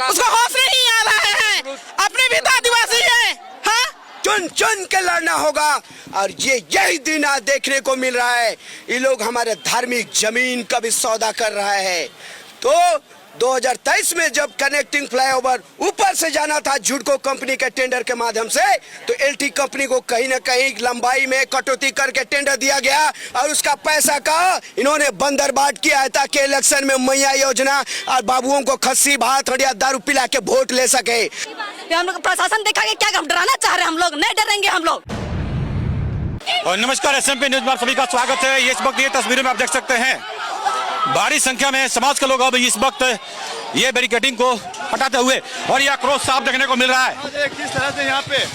उसको खौफ नहीं आ रहा है, अपने भी तो आदिवासी है। हाँ, चुन चुन के लड़ना होगा और यही दिन आज देखने को मिल रहा है। ये लोग हमारे धार्मिक जमीन का भी सौदा कर रहा है। तो 2023 में जब कनेक्टिंग फ्लाईओवर ऊपर से जाना था झुडको कंपनी के टेंडर के माध्यम से, तो एलटी कंपनी को कहीं ना कहीं लंबाई में कटौती करके टेंडर दिया गया और उसका पैसा का इन्होंने बंदरबाट किया है ताकि इलेक्शन में मैया योजना और बाबुओं को खस्सी भात हड़िया दारू पिला के वोट ले सके। हम लोग प्रशासन देखा कि क्या हम डराना चाह रहे हैं, हम लोग नहीं डरेंगे हम लोग। और नमस्कार, SMP न्यूज में आप सभी का स्वागत है। इस वक्त ये तस्वीरें में आप देख सकते हैं, भारी संख्या में समाज के लोग अब इस वक्त ये बैरिकेडिंग को हटाते हुए और ये आक्रोश साफ देखने को मिल रहा है। किस तरह से यहाँ पे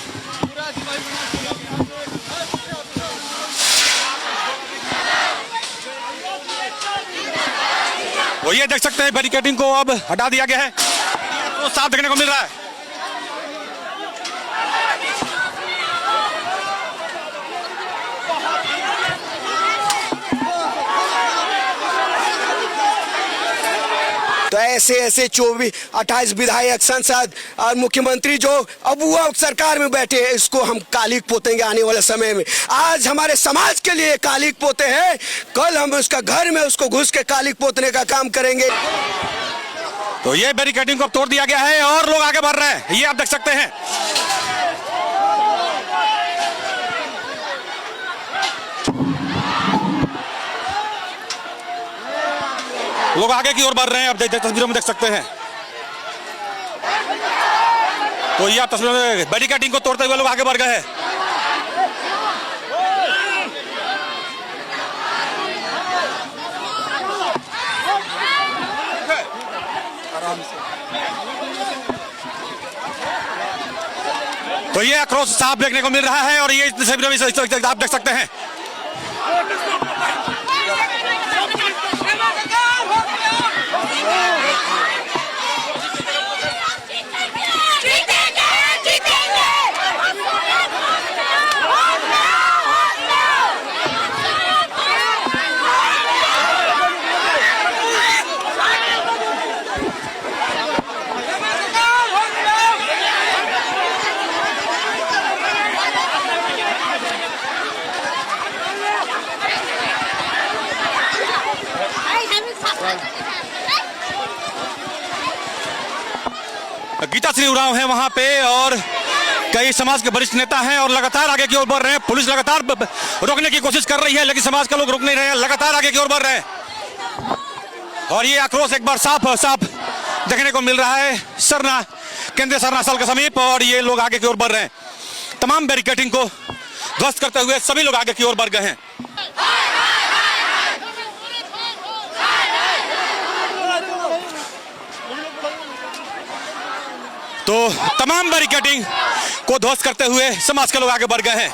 वो ये देख सकते हैं बैरिकेडिंग को अब हटा दिया गया है, तो साफ देखने को मिल रहा है। तो ऐसे 28 विधायक सांसद और मुख्यमंत्री जो अब वो सरकार में बैठे हैं, इसको हम कालिक पोतेंगे आने वाले समय में। आज हमारे समाज के लिए कालिक पोते हैं, कल हम उसका घर में उसको घुस के कालिक पोतने का काम करेंगे। तो ये बैरिकेडिंग को अब तोड़ दिया गया है और लोग आगे बढ़ रहे हैं, ये आप देख सकते हैं। लोग आगे की ओर बढ़ रहे हैं, आप तस्वीरों में देख सकते हैं। तो ये आप तस्वीरों में बैरिकेडिंग को तोड़ते हुए लोग आगे बढ़ गए हैं। तो ये आक्रोश साफ देखने को मिल रहा है और ये तस्वीरों में आप देख सकते हैं। गीता श्री उरांव है वहां पे और कई समाज के वरिष्ठ नेता हैं और लगातार आगे की ओर बढ़ रहे हैं। पुलिस लगातार रोकने की कोशिश कर रही है लेकिन समाज के लोग रुक नहीं रहे हैं, लगातार आगे की ओर बढ़ रहे हैं। और ये आक्रोश एक बार साफ देखने को मिल रहा है सरना केंद्रीय सरना स्थल के समीप और ये लोग आगे की ओर बढ़ रहे हैं। तमाम बैरिकेडिंग को ध्वस्त करते हुए सभी लोग आगे की ओर बढ़ गए हैं। तो तमाम बैरिकेडिंग को ध्वस्त करते हुए समाज के लोग आगे बढ़ गए हैं।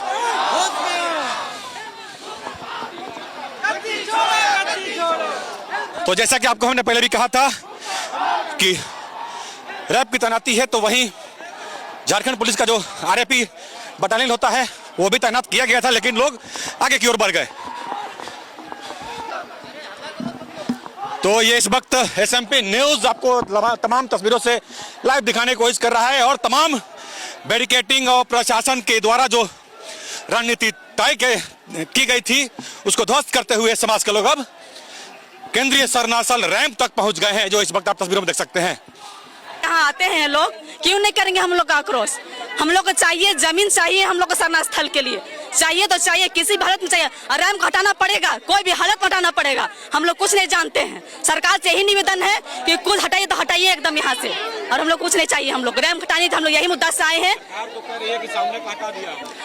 तो जैसा कि आपको हमने पहले भी कहा था कि रैप की तैनाती है, तो वहीं झारखंड पुलिस का जो RAP बटालियन होता है वो भी तैनात किया गया था, लेकिन लोग आगे की ओर बढ़ गए। तो ये इस वक्त SMP न्यूज आपको तमाम तस्वीरों से लाइव दिखाने की कोशिश कर रहा है और तमाम बैरिकेडिंग और प्रशासन के द्वारा जो रणनीति तय की गई थी उसको ध्वस्त करते हुए समाज के लोग अब केंद्रीय सरना स्थल रैंप तक पहुंच गए हैं, जो इस वक्त आप तस्वीरों में देख सकते हैं। यहाँ आते हैं लोग, क्यों नहीं करेंगे हम लोग का आक्रोश। हम लोग को चाहिए जमीन, चाहिए हम लोग को सरना स्थल के लिए, चाहिए तो चाहिए, किसी भी हालत में चाहिए। और रैम को हटाना पड़ेगा, कोई भी हालत में हटाना पड़ेगा। हम लोग कुछ नहीं जानते हैं, सरकार से यही निवेदन है कि कुछ हटाइए तो हटाइए एकदम यहाँ से, और हम लोग कुछ नहीं चाहिए। हम लोग रैम हटानी तो हम लोग यही मुद्दा से आए हैं।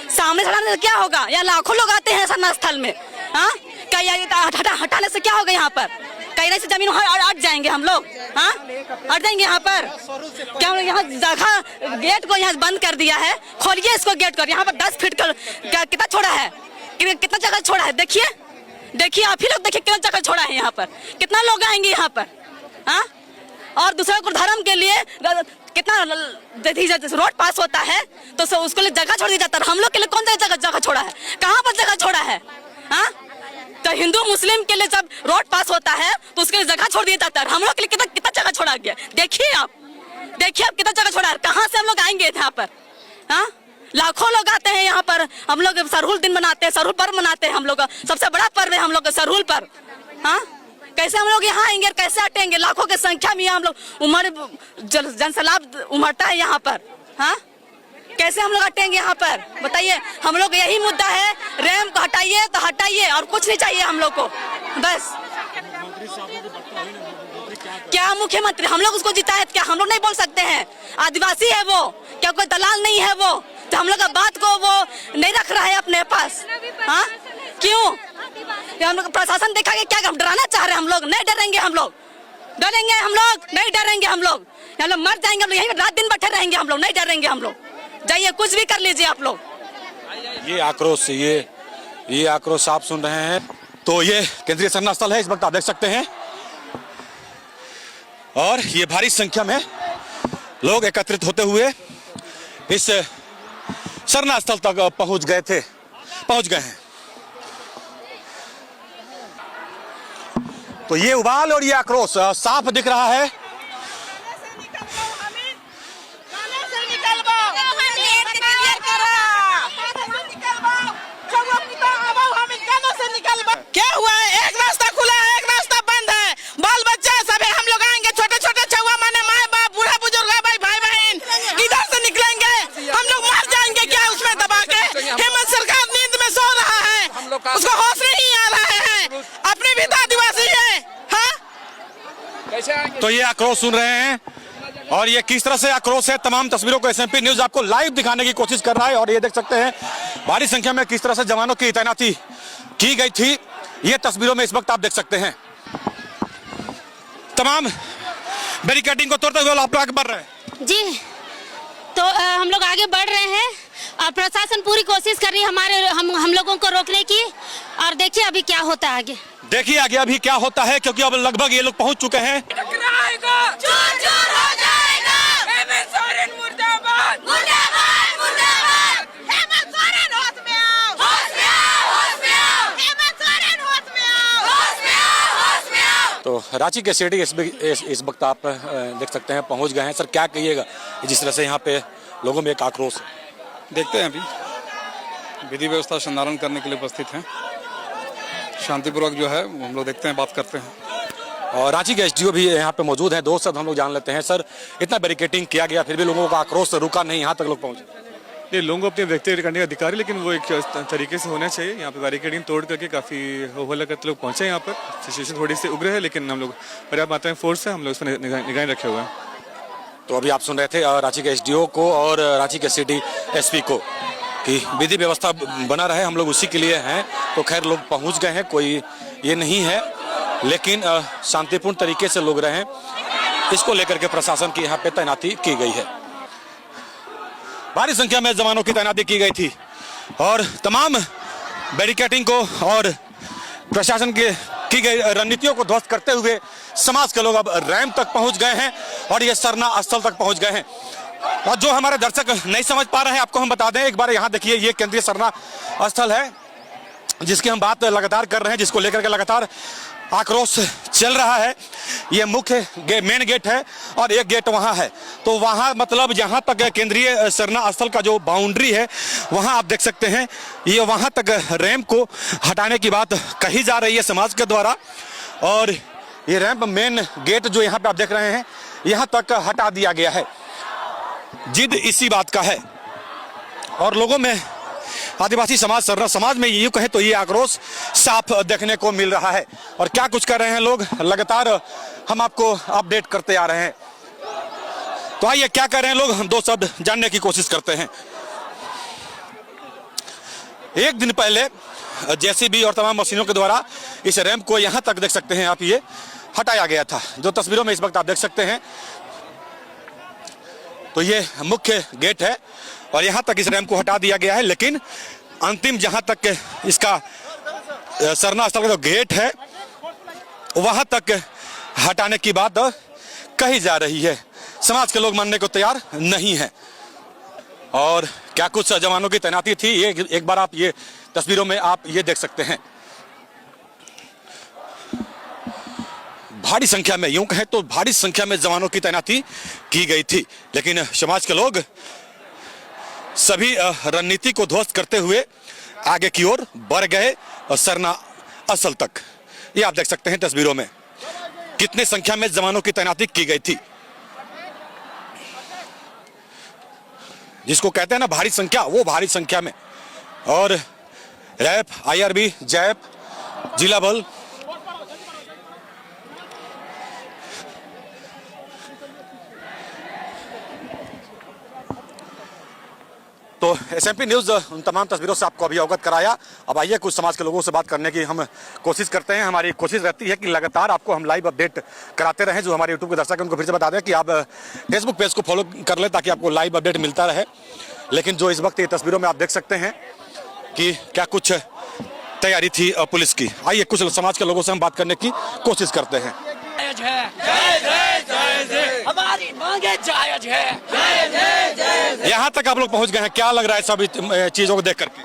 सामने हटाने से क्या होगा? यहाँ लाखों लोग आते हैं सरना स्थल में। हाँ, हटाने से क्या होगा? यहाँ पर कहीं से जमीन हट जाएंगे हम लोग। हाँ, हट जाएंगे यहाँ पर। क्या यहाँ जगह गेट को यहाँ बंद कर दिया है, खोलिए इसको गेट को। यहाँ पर 10 फीट कितना छोड़ा है, कितना जगह छोड़ा है? देखिए आप ही लोग देखिए कितना जगह छोड़ा है यहाँ पर, कितना लोग आएंगे यहाँ पर। हाँ, और दूसरे को धर्म के लिए कितना रोड पास होता है तो उसके लिए जगह छोड़ दी जाता है। हम लोग के लिए कौन सा जगह छोड़ा है? कहाँ पर जगह छोड़ा है? हाँ, तो हिंदू मुस्लिम के लिए जब रोड पास होता है तो उसके लिए जगह छोड़ दिया जाता है। हम लोग के लिए कितना जगह छोड़ा गया, देखिए आप। देखिए अब कितना जगह छोड़ा है, कहाँ से हम लोग आएंगे यहाँ पर? हाँ, लाखों लोग आते हैं यहाँ पर। हम लोग सरहुल दिन मनाते हैं, सरहुल पर्व मनाते हैं। हम लोग का सबसे बड़ा पर्व है हम लोग का सरहुल पर्व। हाँ, कैसे हम लोग यहाँ आएंगे और कैसे हटेंगे? लाखों की संख्या में हम लोग जनसैलाब उमड़ता है यहाँ पर। हाँ, कैसे हम लोग हटेंगे यहाँ पर बताइए? हम लोग यही मुद्दा है, रैम को हटाइए तो हटाइए और कुछ नहीं चाहिए हम लोग को बस। क्या मुख्यमंत्री, हम लोग उसको जिताए, क्या हम लोग नहीं बोल सकते हैं? आदिवासी है वो, क्या कोई दलाल नहीं है वो? तो हम लोग का बात को वो नहीं रख रहा है अपने पास। हाँ, क्यों? हम लोग प्रशासन देखा कि क्या हम डराना चाह रहे हैं? हम लोग नहीं डरेंगे, हम लोग डरेंगे, हम लोग नहीं डरेंगे। हम लोग मर जाएंगे, हम लोग यहीं रात दिन बैठे रहेंगे, हम लोग नहीं डरेंगे। हम लोग जाइए, कुछ भी कर लीजिए आप लोग। ये आक्रोश, ये आक्रोश आप सुन रहे हैं। तो ये केंद्रीय सरना स्थल है, इस वक्त आप देख सकते हैं, और ये भारी संख्या में लोग एकत्रित होते हुए इस सरना स्थल तक पहुंच गए हैं। तो ये उबाल और ये आक्रोश साफ दिख रहा है। क्या हुआ है? एक रास्ता खुला है, एक रास्ता बंद है। बाल बच्चे सब है, हम लोग आएंगे, छोटे छोटे छुआ माने माए बाप बूढ़ा बुजुर्ग भाई भाई बहन किधर से निकलेंगे? हम लोग मर जाएंगे क्या उसमें दबा के? हेमंत सरकार नींद में सो रहा है, उसको होश नहीं आ रहा है। अपने भी तो आदिवासी है। हाँ, तो ये आक्रोश सुन रहे हैं, और ये किस तरह से आक्रोश है, तमाम तस्वीरों को SMP न्यूज आपको लाइव दिखाने की कोशिश कर रहा है। और ये देख सकते हैं भारी संख्या में किस तरह से जवानों की तैनाती की गई थी, ये तस्वीरों में इस वक्त आप देख सकते हैं। तमाम बैरिकेडिंग को तोड़ते हुए आप लोग आगे बढ़ रहे हैं जी। तो हम लोग आगे बढ़ रहे हैं और प्रशासन पूरी कोशिश कर रही है हम लोगों को रोकने की। और देखिए अभी क्या होता है आगे, देखिए आगे अभी क्या होता है, क्योंकि अब लगभग ये लोग पहुंच चुके हैं। तो रांची के सिटी इस वक्त आप देख सकते हैं पहुंच गए हैं। सर क्या कहिएगा जिस तरह से यहाँ पे लोगों में एक आक्रोश है? देखते हैं, अभी विधि व्यवस्था संधारण करने के लिए उपस्थित हैं, शांतिपूर्वक जो है हम लोग देखते हैं, बात करते हैं। और रांची के SDO भी यहाँ पे मौजूद हैं, दो शब्द हम लोग जान लेते हैं। सर इतना बैरिकेडिंग किया गया, फिर भी लोगों का आक्रोश रुका नहीं, यहाँ तक लोग पहुँचे। ये लोगों को अपने व्यक्तिगत करने का अधिकार है, लेकिन वो एक तरीके से होना चाहिए। यहाँ पे बैरिकेडिंग तोड़ करके काफ़ी होहल्ला करते लोग पहुँचे यहाँ पर। सिचुएशन थोड़ी सी उग्र है, लेकिन हम लोग पर्याप्त मात्रा में फोर्स है, हम लोग उस पर निगाहें रखे हुए हैं। तो अभी आप सुन रहे थे रांची के SDO को और रांची के सिटी SP को कि विधि व्यवस्था बना रहे, हम लोग उसी के लिए हैं। तो खैर लोग पहुँच गए हैं, कोई ये नहीं है, लेकिन शांतिपूर्ण तरीके से लोग रहें, इसको लेकर के प्रशासन की यहाँ पे तैनाती की गई है। भारी संख्या में जवानों की तैनाती की गई थी और तमाम बैरिकेडिंग को और प्रशासन की गई रणनीतियों को ध्वस्त करते हुए समाज के लोग अब रैम तक पहुंच गए हैं और ये सरना स्थल तक पहुंच गए हैं। और जो हमारे दर्शक नहीं समझ पा रहे हैं, आपको हम बता दें एक बार, यहाँ देखिए ये केंद्रीय सरना स्थल है जिसकी हम बात लगातार कर रहे हैं, जिसको लेकर के लगातार आक्रोश चल रहा है। ये मुख्य मेन गेट है और एक गेट वहाँ है। तो वहाँ मतलब जहाँ तक केंद्रीय सरना स्थल का जो बाउंड्री है, वहाँ आप देख सकते हैं ये वहाँ तक रैंप को हटाने की बात कही जा रही है समाज के द्वारा। और ये रैंप मेन गेट जो यहाँ पे आप देख रहे हैं, यहाँ तक हटा दिया गया है। जिद इसी बात का है और लोगों में, आदिवासी समाज, सरना समाज में यूं कहे तो ये आक्रोश साफ देखने को मिल रहा है। और क्या कुछ कर रहे हैं लोग, लगातार हम आपको अपडेट करते आ रहे हैं। तो आइए क्या कर रहे हैं लोग, हम दो शब्द जानने की कोशिश करते हैं। एक दिन पहले JCB और तमाम मशीनों के द्वारा इस रैंप को यहां तक देख सकते हैं आप, ये हटाया गया था, जो तस्वीरों में इस वक्त आप देख सकते हैं। तो ये मुख्य गेट है और यहाँ तक इस रैंप को हटा दिया गया है, लेकिन अंतिम जहाँ तक इसका सरना स्थल का जो गेट है वहाँ तक हटाने की बात कही जा रही है। समाज के लोग मानने को तैयार नहीं है। और क्या कुछ जवानों की तैनाती थी, ये एक बार आप ये तस्वीरों में आप ये देख सकते हैं। भारी संख्या में, यूं कहें तो भारी संख्या में जवानों की तैनाती की गई थी, लेकिन समाज के लोग सभी रणनीति को ध्वस्त करते हुए आगे की ओर बढ़ गए और सरना असल तक। ये आप देख सकते हैं तस्वीरों में कितने संख्या में जवानों की तैनाती की गई थी। जिसको कहते हैं ना भारी संख्या, वो भारी संख्या में। और रैप, आईआरबी, जैप, जिला बल, तो एसएमपी न्यूज उन तमाम तस्वीरों से आपको अभी अवगत कराया। अब आइए कुछ समाज के लोगों से बात करने की हम कोशिश करते हैं। हमारी कोशिश रहती है कि लगातार आपको हम लाइव अपडेट कराते रहें। जो हमारे यूट्यूब के दर्शक हैं उनको फिर से बता दें कि आप फेसबुक पेज को फॉलो कर लें ताकि आपको लाइव अपडेट मिलता रहे। लेकिन जो इस वक्त ये तस्वीरों में आप देख सकते हैं कि क्या कुछ तैयारी थी पुलिस की। आइए कुछ समाज के लोगों से हम बात करने की कोशिश करते हैं। हमारी मांगे जायज है। यहाँ तक आप लोग पहुँच गए हैं, क्या लग रहा है सभी चीजों को देख करके?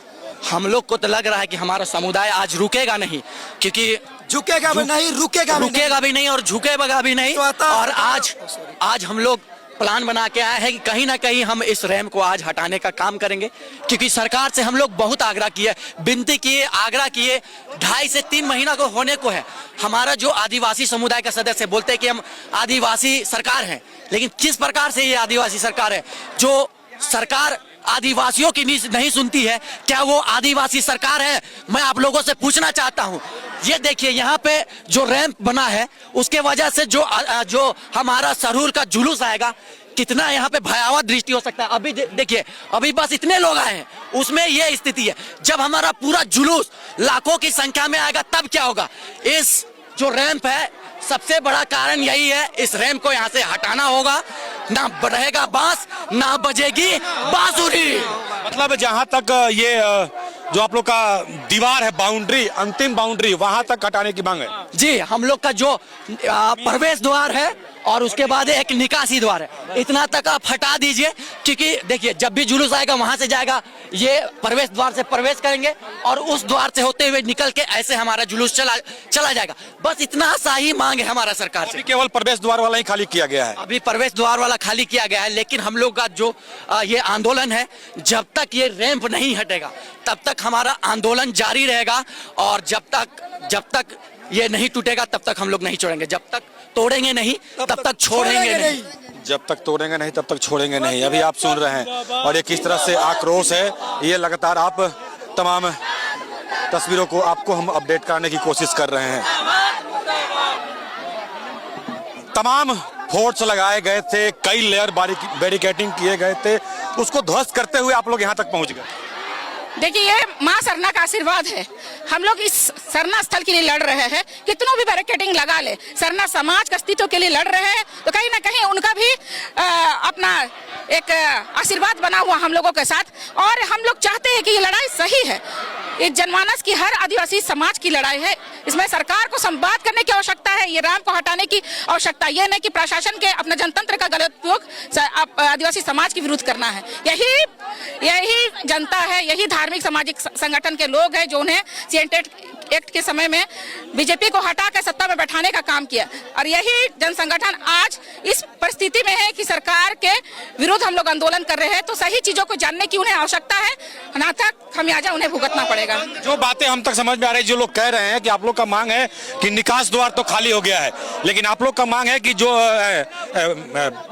हम लोग को तो लग रहा है कि हमारा समुदाय आज रुकेगा नहीं, क्योंकि झुकेगा भी नहीं, रुकेगा भी नहीं और झुकेगा भी नहीं। और आज हम लोग प्लान बना के आए हैं कि कहीं ना कहीं हम इस रैम को आज हटाने का काम करेंगे, क्योंकि सरकार से हम लोग बहुत आग्रह किए, विनती किए, आग्रह किए। 2.5 से 3 महीना को होने को है। हमारा जो आदिवासी समुदाय का सदस्य बोलते हैं कि हम आदिवासी सरकार हैं, लेकिन किस प्रकार से ये आदिवासी सरकार है? जो सरकार आदिवासियों की नहीं सुनती है, क्या वो आदिवासी सरकार है? मैं आप लोगों से पूछना चाहता हूं। ये देखिए यहाँ पे जो रैंप बना है उसके वजह से जो हमारा सरहुल का जुलूस आएगा, कितना यहाँ पे भयावह दृष्टि हो सकता है। अभी देखिए, अभी बस इतने लोग आए हैं, उसमें ये स्थिति है। जब हमारा पूरा जुलूस लाखों की संख्या में आएगा तब क्या होगा? इस जो रैंप है, सबसे बड़ा कारण यही है, इस रैंप को यहाँ से हटाना होगा। ना बढ़ेगा बांस, ना बजेगी बांसुरी। मतलब जहां तक ये जो आप लोग का दीवार है, बाउंड्री, अंतिम बाउंड्री, वहां तक हटाने की मांग है। जी, हम लोग का जो प्रवेश द्वार है और उसके बाद एक निकासी द्वार है, इतना तक आप हटा दीजिए। क्योंकि देखिए, जब भी जुलूस आएगा वहां से जाएगा, ये प्रवेश द्वार से प्रवेश करेंगे और उस द्वार से होते हुए निकल के ऐसे हमारा जुलूस चला जाएगा। बस इतना सा ही मांग है हमारा सरकार से। केवल प्रवेश द्वार वाला ही खाली किया गया है। अभी प्रवेश द्वार वाला खाली किया गया है, लेकिन हम लोग का जो ये आंदोलन है, जब तक ये रैंप नहीं हटेगा तब तक हमारा आंदोलन जारी रहेगा। और जब तक ये नहीं टूटेगा तब तक हम लोग नहीं छोड़ेंगे। जब तक तोड़ेंगे नहीं तब तक छोड़ेंगे नहीं। जब तक तोड़ेंगे नहीं तब तक छोड़ेंगे नहीं। अभी आप सुन रहे हैं और ये किस तरह से आक्रोश है, ये लगातार आप तमाम तस्वीरों को आपको हम अपडेट करने की कोशिश कर रहे हैं। तमाम फोर्स लगाए गए थे, कई लेयर बैरिकेडिंग किए गए थे, उसको ध्वस्त करते हुए आप लोग यहाँ तक पहुँच गए। देखिए, ये माँ सरना का आशीर्वाद है। हम लोग इस सरना स्थल के लिए लड़ रहे हैं, कितनों भी बैरिकेडिंग लगा ले, सरना समाज के अस्तित्व के लिए लड़ रहे हैं, तो कहीं ना कहीं उनका भी अपना एक आशीर्वाद बना हुआ हम लोगों के साथ। और हम लोग चाहते हैं कि ये लड़ाई सही है, ये जनमानस की, हर आदिवासी समाज की लड़ाई है। इसमें सरकार को संवाद करने की आवश्यकता है, ये रैंप को हटाने की आवश्यकता। ये नहीं कि प्रशासन के अपने जनतंत्र का गलत उपयोग आदिवासी समाज के विरुद्ध करना है। यही जनता है, यही धार्मिक सामाजिक संगठन के लोग हैं जो उन्हें सीएनटेट एक्ट के समय में बीजेपी को हटा कर सत्ता में बैठाने का काम किया। और यही जन संगठन आज इस परिस्थिति में है कि सरकार के विरुद्ध हम लोग आंदोलन कर रहे हैं। तो सही चीजों को जानने की उन्हें आवश्यकता है, अन्यथा खमियाजा उन्हें भुगतना पड़ेगा। जो बातें हम तक समझ में आ रही है, जो लोग कह रहे हैं कि आप लोग का मांग है कि निकास द्वार तो खाली हो गया है, लेकिन आप लोग का मांग है कि जो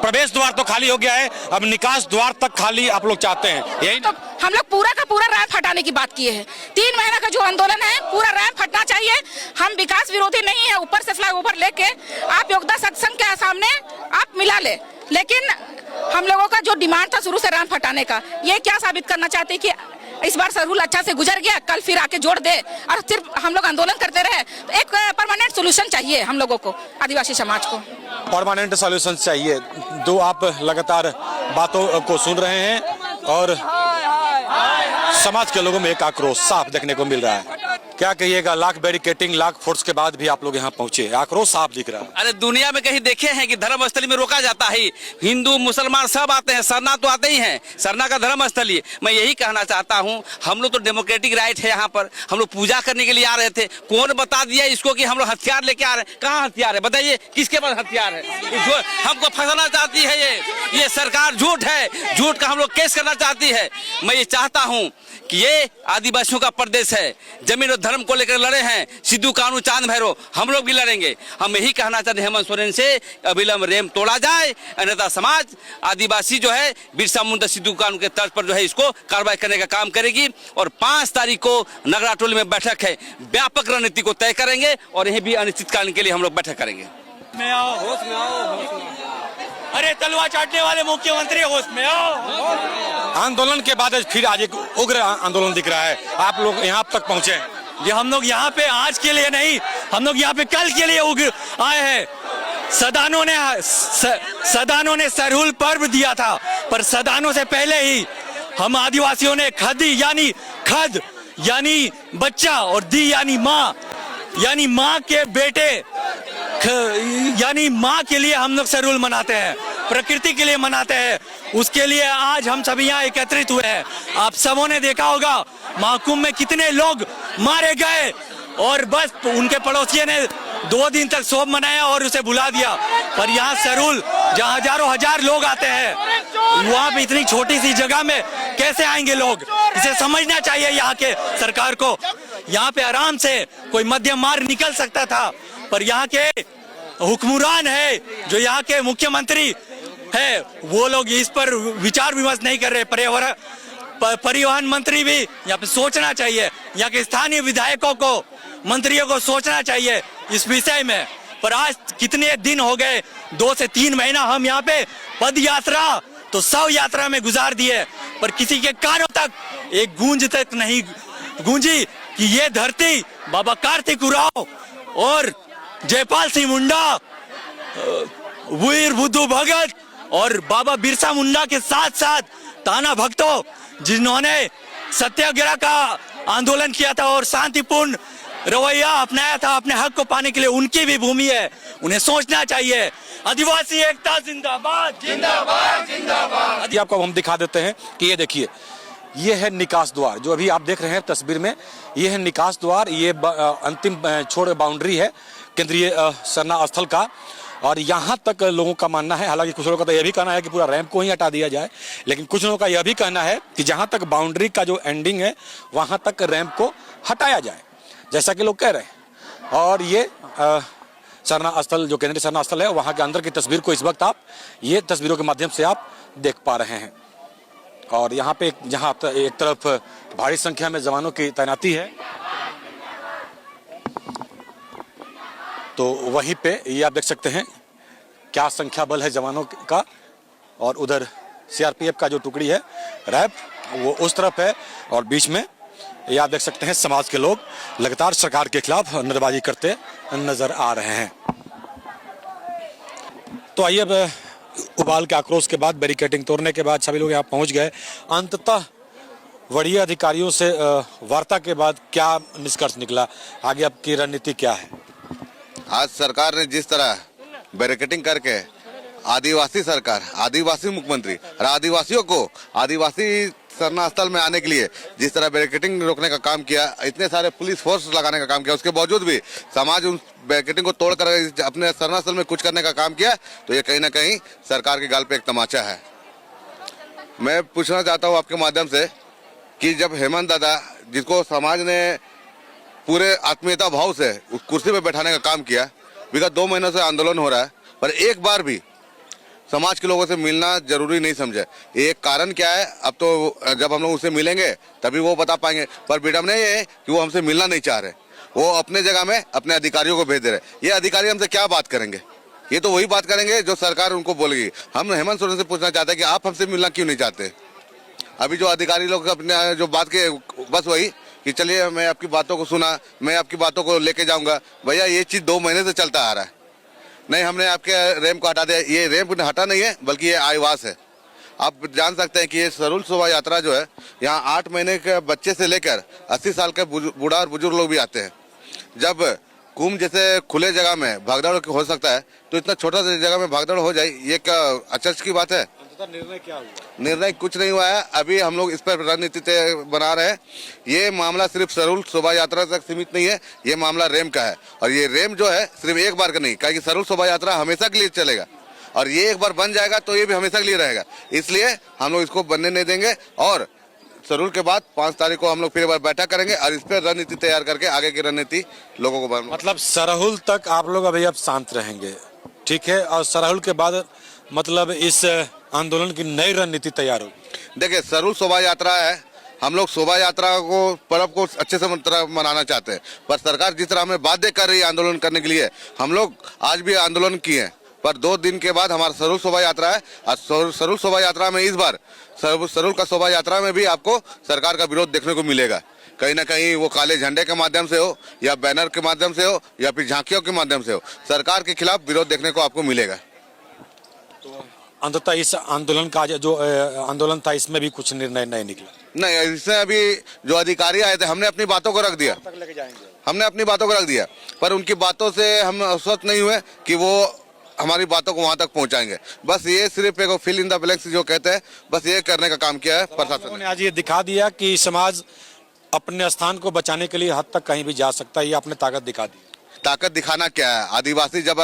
प्रवेश द्वार तो खाली हो गया है, अब निकास द्वार तक खाली आप लोग चाहते हैं। यही तो हम लोग पूरा का पूरा रैंप हटाने की बात किए हैं। 3 महीना का जो आंदोलन है, पूरा रैंप हटना चाहिए। हम विकास विरोधी नहीं है, ऊपर से फ्लाईओवर लेके आप योगदा सत्संग के सामने आप मिला ले, लेकिन हम लोगों का जो डिमांड था शुरू से रैंप हटाने का, ये क्या साबित करना चाहते हैं कि इस बार सरहुल अच्छा से गुजर गया, कल फिर आके जोड़ दे और सिर्फ हम लोग आंदोलन करते रहे। तो एक परमानेंट सोल्यूशन चाहिए हम लोगों को, आदिवासी समाज को परमानेंट सॉल्यूशन चाहिए। दो आप लगातार बातों को सुन रहे हैं और समाज के लोगों में एक आक्रोश साफ देखने को मिल रहा है। क्या कहिएगा, लाख बैरिकेटिंग, लाख फोर्स के बाद भी आप लोग यहाँ पहुंचे, आक्रोश साफ दिख रहा है। अरे दुनिया में कहीं देखे हैं कि धर्म स्थली में रोका जाता है? हिंदू मुसलमान सब आते हैं, सरना तो आते ही हैं, सरना का धर्म स्थली। मैं यही कहना चाहता हूँ, हम लोग तो डेमोक्रेटिक राइट है, यहाँ पर हम लोग पूजा करने के लिए आ रहे थे। कौन बता दिया इसको कि हम लोग हथियार लेके आ रहे हैं? कहाँ हथियार है बताइए, किसके पास हथियार है? जो हमको फंसाना चाहती है ये सरकार झूठ है, झूठ का हम लोग केस करना चाहती है। मैं ये चाहता हूँ कि ये आदिवासियों का प्रदेश है, जमीन और धर्म को लेकर लड़े हैं सिद्धू कानू चांद भैरव, हम लोग भी लड़ेंगे। हम यही कहना चाहते हैं हेमंत सोरेन से, अविलंब रेम तोड़ा जाए, अन्यथा समाज आदिवासी जो है बिरसा मुंडा सिद्धू कानू के तर्ज पर जो है इसको कार्रवाई करने का काम करेगी। और 5 तारीख को नगरा टोली में बैठक है, व्यापक रणनीति को तय करेंगे और यही भी अनिश्चितकालीन के लिए हम लोग बैठक करेंगे। होश में आओ। अरे तलवार चाटने वाले मुख्यमंत्री, होश में आओ। आंदोलन के बाद फिर आज एक उग्र आंदोलन दिख रहा है, आप लोग यहाँ तक पहुंचे। ये हम लोग यहाँ पे आज के लिए नहीं, हम लोग यहाँ पे कल के लिए उग्र आए हैं। सदानों ने सरहुल पर्व दिया था, पर सदानों से पहले ही हम आदिवासियों ने खदी यानी खद यानी बच्चा और दी यानी माँ के बेटे यानी माँ के लिए हम लोग सरहुल मनाते हैं, प्रकृति के लिए मनाते हैं। उसके लिए आज हम सभी यहाँ एकत्रित हुए हैं। आप सबों ने देखा होगा महाकुंभ में कितने लोग मारे गए और बस उनके पड़ोसियों ने 2 दिन तक शोक मनाया और उसे भुला दिया। पर यहाँ सरहुल जहाँ हजारों हजार लोग आते हैं, वहाँ पे इतनी छोटी सी जगह में कैसे आएंगे लोग? इसे समझना चाहिए यहाँ के सरकार को। यहाँ पे आराम से कोई मध्यम मार्ग निकल सकता था, पर यहाँ के हुक्मरान है, जो यहाँ के मुख्यमंत्री है, वो लोग इस पर विचार विमर्श नहीं कर रहे। परिवहन मंत्री भी यहाँ पे सोचना चाहिए, यहाँ के स्थानीय विधायकों को, मंत्रियों को सोचना चाहिए इस विषय में। पर आज कितने दिन हो गए, 2 से 3 महीना हम यहाँ पे पद यात्रा तो 100 यात्रा में गुजार दिए, पर किसी के कानों तक एक गूंज तक नहीं गूंजी कि ये धरती बाबा कार्तिक उरांव और जयपाल सिंह मुंडा, वीर बुद्धू भगत और बाबा बिरसा मुंडा के साथ साथ ताना भक्तों, जिन्होंने सत्याग्रह का आंदोलन किया था और शांतिपूर्ण रवैया अपनाया था अपने हक को पाने के लिए, उनकी भी भूमि है, उन्हें सोचना चाहिए। आदिवासी एकता जिंदाबाद जिंदाबाद जिंदाबाद। आपको हम दिखा देते हैं कि ये देखिए, ये है निकास द्वार, जो अभी आप देख रहे हैं तस्वीर में, ये है निकास द्वार। ये अंतिम छोड़ बाउंड्री है केंद्रीय सरना स्थल का, और यहाँ तक लोगों का मानना है, हालांकि कुछ लोगों का तो यह भी कहना है कि पूरा रैंप को ही हटा दिया जाए, लेकिन कुछ लोगों का यह भी कहना है कि जहाँ तक बाउंड्री का जो एंडिंग है वहाँ तक रैंप को हटाया जाए, जैसा कि लोग कह रहे हैं। और ये सरना स्थल, जो केंद्रीय सरना स्थल है, वहाँ के अंदर की तस्वीर को इस वक्त आप ये तस्वीरों के माध्यम से आप देख पा रहे हैं। और यहाँ पे जहाँ एक तरफ भारी संख्या में जवानों की तैनाती है, तो वहीं पे ये आप देख सकते हैं क्या संख्या बल है जवानों का, और उधर सीआरपीएफ का जो टुकड़ी है रैप वो उस तरफ है, और बीच में ये आप देख सकते हैं समाज के लोग लगातार सरकार के खिलाफ नारेबाजी करते नजर आ रहे हैं। तो आइए, अब उबाल के आक्रोश के बाद, बैरिकेडिंग तोड़ने के बाद सभी लोग यहाँ पहुंच गए। अंततः वरीय अधिकारियों से वार्ता के बाद क्या निष्कर्ष निकला, आगे आपकी रणनीति क्या है? आज सरकार ने जिस तरह बैरिकेडिंग करके आदिवासी सरकार, आदिवासी मुख्यमंत्री और आदिवासियों को आदिवासी सरना स्थल में आने के लिए जिस तरह बैरिकेडिंग रोकने का काम किया, इतने सारे पुलिस फोर्स लगाने का काम किया, उसके बावजूद भी समाज उन बैरिकेडिंग को तोड़कर अपने सरना स्थल में कुछ करने का काम किया, तो ये कहीं ना कहीं सरकार के गाल पे एक तमाचा है। मैं पूछना चाहता हूँ आपके माध्यम से कि जब हेमंत दादा, जिसको समाज ने पूरे आत्मीयता भाव से उस कुर्सी पे बैठाने का काम किया, विगत 2 महीनों से आंदोलन हो रहा है, पर एक बार भी समाज के लोगों से मिलना जरूरी नहीं समझे। एक कारण क्या है, अब तो जब हम लोग उससे मिलेंगे तभी वो बता पाएंगे, पर विडम्बना ये है कि वो हमसे मिलना नहीं चाह रहे, वो अपने जगह में अपने अधिकारियों को भेज दे रहे। ये अधिकारी हमसे क्या बात करेंगे? ये तो वही बात करेंगे जो सरकार उनको बोलेगी। हम हेमंत सोरेन से पूछना चाहते हैं कि आप हमसे मिलना क्यों नहीं चाहते? अभी जो अधिकारी लोग अपने जो बात के, बस वही कि चलिए मैं आपकी बातों को सुना, मैं आपकी बातों को लेके जाऊंगा। भैया ये चीज 2 महीने से चलता आ रहा है। नहीं, हमने आपके रैंप को हटा दिया, ये रैंप हटा नहीं है, बल्कि ये आवास है। आप जान सकते हैं कि ये सरूल शोभा यात्रा जो है, यहाँ 8 महीने के बच्चे से लेकर 80 साल के बूढ़ा और बुजुर्ग लोग भी आते हैं। जब कुंभ जैसे खुले जगह में भागदौड़ हो सकता है, तो इतना छोटा सा जगह में भागदौड़ हो जाए, ये क्या अचरज की बात है। निर्णय क्या हुआ? निर्णय कुछ नहीं हुआ है, अभी हम लोग इस पर रणनीति बना रहे हैं। ये मामला सिर्फ सरूल शोभा यात्रा तक सीमित नहीं है, ये मामला रेम का है। और ये रेम जो है सिर्फ एक बार का नहीं, क्योंकि सरूल शोभा यात्रा हमेशा के लिए चलेगा, और ये एक बार बन जाएगा तो ये भी हमेशा के लिए रहेगा। इसलिए हम लोग इसको बनने नहीं देंगे, और सरूल के बाद 5 तारीख को हम लोग फिर एक बार बैठक करेंगे और इस पर रणनीति तैयार करके आगे की रणनीति लोगों को मतलब सरहुल तक आप लोग अभी अब शांत रहेंगे, ठीक है, और सरहुल के बाद मतलब इस आंदोलन की नई रणनीति तैयार होगी। देखिए, सरूल शोभा यात्रा है, हम लोग शोभा यात्रा को पर्व को अच्छे से मनाना चाहते हैं, पर सरकार जिस तरह हमें बाध्य कर रही है आंदोलन करने के लिए, हम लोग आज भी आंदोलन किए हैं, पर 2 दिन के बाद हमारा सरूल शोभा यात्रा है। और सरूल शोभा यात्रा में इस बार सरूल का शोभा यात्रा में भी आपको सरकार का विरोध देखने को मिलेगा। कहीं ना कहीं वो काले झंडे के माध्यम से हो, या बैनर के माध्यम से हो, या फिर झांकियों के माध्यम से हो, सरकार के खिलाफ विरोध देखने को आपको मिलेगा। अंततः इस आंदोलन का जो आंदोलन था, इसमें भी कुछ निर्णय नहीं निकला। नहीं, इसमें अभी जो अधिकारी आए थे, हमने अपनी बातों को रख दिया, हमने अपनी बातों को रख दिया, पर उनकी बातों से हम आश्वस्त नहीं हुए कि वो हमारी बातों को वहां तक पहुंचाएंगे। बस ये सिर्फ एक फिल इन द ब्लैंक्स जो कहते हैं, बस ये करने का काम किया है प्रशासन ने। आज ये दिखा दिया कि समाज अपने स्थान को बचाने के लिए हद तक कहीं भी जा सकता है, ये अपने ताकत दिखा दी। ताकत दिखाना क्या है, आदिवासी जब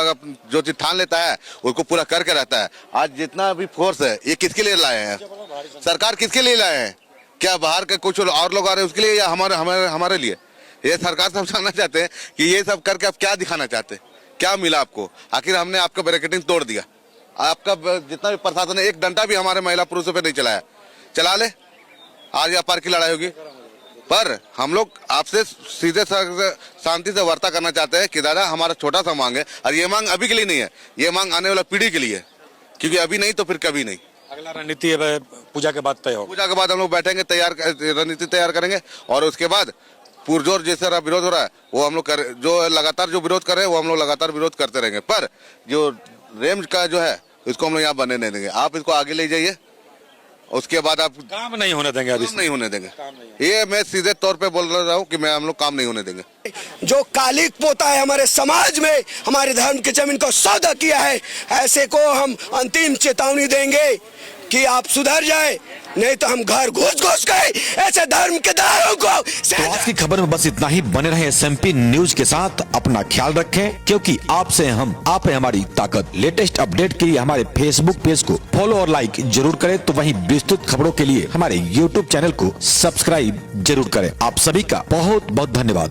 जो चीज ठान लेता है उसको पूरा करके रहता है। आज जितना भी फोर्स है, ये किसके लिए लाए हैं, सरकार किसके लिए लाए हैं? क्या बाहर के कुछ और लोग आ रहे हैं उसके लिए, या हमारे लिए? ये सरकार से हम जानना चाहते हैं कि ये सब करके आप क्या दिखाना चाहते हैं, क्या मिला आपको? आखिर हमने आपका बैरिकेडिंग तोड़ दिया, आपका जितना भी प्रशासन है, एक डंडा भी हमारे महिला पुरुषों पे नहीं चलाया। चला ले, आज या पार की लड़ाई होगी। पर हम लोग आपसे सीधे शांति से वार्ता करना चाहते हैं कि दादा, हमारा छोटा सा मांग है, और ये मांग अभी के लिए नहीं है, ये मांग आने वाला पीढ़ी के लिए है, क्योंकि अभी नहीं तो फिर कभी नहीं। अगला रणनीति पूजा के बाद तय होगा। पूजा के बाद हम लोग बैठेंगे, रणनीति तैयार करेंगे, और उसके बाद पुरजोर जैसा विरोध हो रहा है वो हम लोग जो लगातार जो विरोध कर रहे हैं वो हम लोग लगातार विरोध करते रहेंगे। पर जो रेम का जो है, इसको हम लोग यहाँ बनने नहीं देंगे। आप इसको आगे ले जाइए, उसके बाद आप काम नहीं होने देंगे, अभी नहीं होने देंगे। ये मैं सीधे तौर पे बोल रहा हूँ कि मैं हम लोग काम नहीं होने देंगे। जो कालिक पोता है हमारे समाज में, हमारे धर्म की जमीन को सौदा किया है, ऐसे को हम अंतिम चेतावनी देंगे कि आप सुधर जाए, नहीं तो हम घर घुस गए ऐसे धर्म के दारों को। तो आज की खबर में बस इतना ही। बने रहे SMP न्यूज के साथ, अपना ख्याल रखें, क्योंकि आपसे हम, आप है हमारी ताकत। लेटेस्ट अपडेट के लिए हमारे फेसबुक पेज को फॉलो और लाइक जरूर करें, तो वहीं विस्तृत खबरों के लिए हमारे YouTube चैनल को सब्सक्राइब जरूर करें। आप सभी का बहुत बहुत धन्यवाद।